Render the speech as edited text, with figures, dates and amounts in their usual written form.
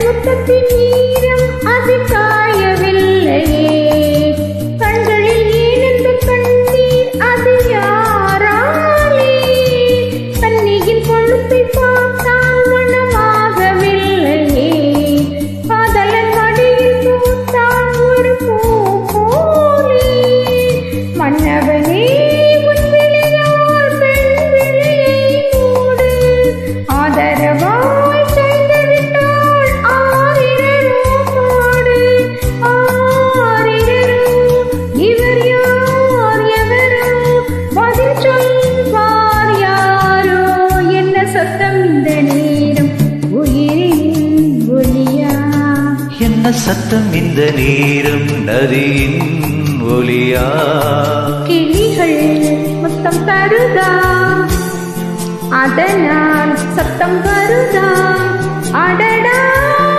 முத்தத்தின் ஈரம் அது காயவில்லையே, கண்களில் ஏனென்று கண்ணீர் அது யாராலே, கண்ணியின் கொழுப்பை பார்த்தால் மனமாகவில்லையே, காதலன் மடியில் பூத்தால் ஒரு பூ போலே, மன்னவனே உன் விழியால் பெண் விழியை மூடு, ஆதரவாய் செய்துவிட்டாள் ஆரிரரோ பாடு, ஆரிரரோ இவர் யார் எவரோ, பதில் சொல்வார் யாரோ, என்ன சத்தம் இந்த நேரம் உயிரின் ஒலியா, என்ன சத்தம் இந்த நேரம் நதியின் ஒலியா, கிளிகள் முத்தம் தருதா அதனால் சத்தம் வருதா, அடடா